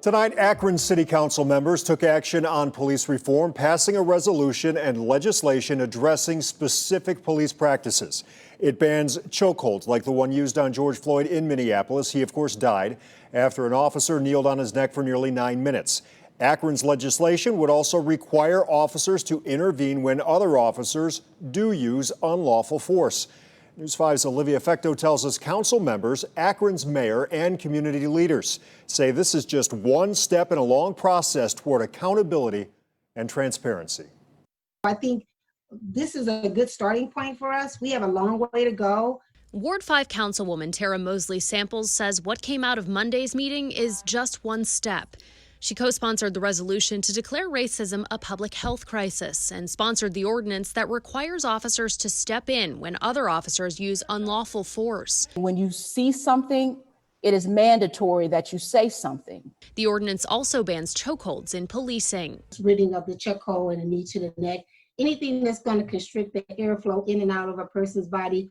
Tonight, Akron City Council members took action on police reform, passing a resolution and legislation addressing specific police practices. It bans chokeholds like the one used on George Floyd in Minneapolis. He, of course, died after an officer kneeled on his neck for nearly 9 minutes. Akron's legislation would also require officers to intervene when other officers do use unlawful force. News 5's Olivia Fecto tells us council members, Akron's mayor, and community leaders say this is just one step in a long process toward accountability and transparency. I think this is a good starting point for us. We have a long way to go. Ward 5 Councilwoman Tara Mosley Samples says what came out of Monday's meeting is just one step. She co-sponsored the resolution to declare racism a public health crisis and sponsored the ordinance that requires officers to step in when other officers use unlawful force. When you see something, it is mandatory that you say something. The ordinance also bans chokeholds in policing. Ridding of the chokehold and the knee to the neck, anything that's going to constrict the airflow in and out of a person's body,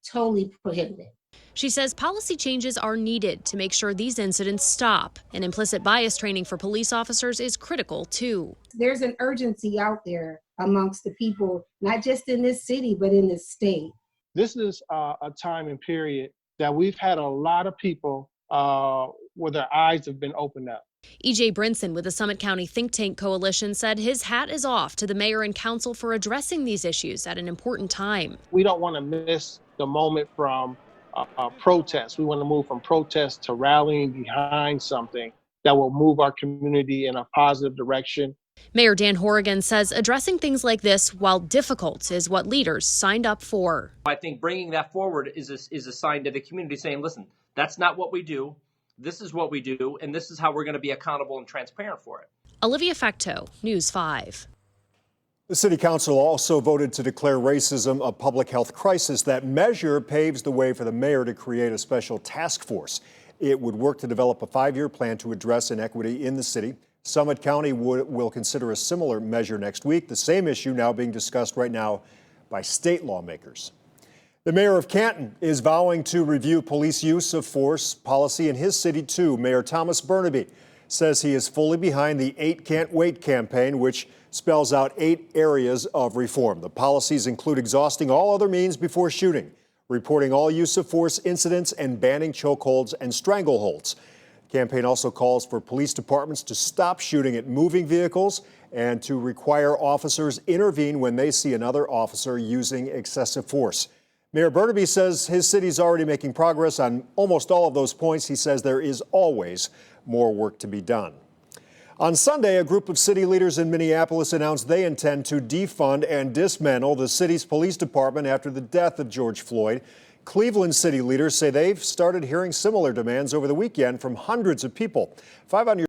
totally prohibited. She says policy changes are needed to make sure these incidents stop, and implicit bias training for police officers is critical, too. There's an urgency out there amongst the people, not just in this city, but in this state. This is a time and period that we've had a lot of people where their eyes have been opened up. E.J. BRINSON with the Summit County Think Tank Coalition said his hat is off to the mayor and council for addressing these issues at an important time. We don't want to miss the moment from protests. We want to move from protest to rallying behind something that will move our community in a positive direction. Mayor Dan Horrigan says addressing things like this, while difficult, is what leaders signed up for. I think bringing that forward is a sign to the community saying, listen, that's not what we do. This is what we do, and this is how we're going to be accountable and transparent for it. Olivia Fecto, News 5. The City Council also voted to declare racism a public health crisis. That measure paves the way for the mayor to create a special task force. It would work to develop a 5-year plan to address inequity in the city. Summit County will consider a similar measure next week, the same issue now being discussed right now by state lawmakers. The mayor of Canton is vowing to review police use of force policy in his city, too. Mayor Thomas Burnaby says he is fully behind the 8 Can't Wait campaign, which spells out 8 areas of reform. The policies include exhausting all other means before shooting, reporting all use of force incidents, and banning chokeholds and strangleholds. The campaign also calls for police departments to stop shooting at moving vehicles and to require officers intervene when they see another officer using excessive force. Mayor Burnaby says his city is already making progress on almost all of those points. He says there is always more work to be done. On Sunday, a group of city leaders in Minneapolis announced they intend to defund and dismantle the city's police department after the death of George Floyd. Cleveland city leaders say they've started hearing similar demands over the weekend from hundreds of people. 5 on your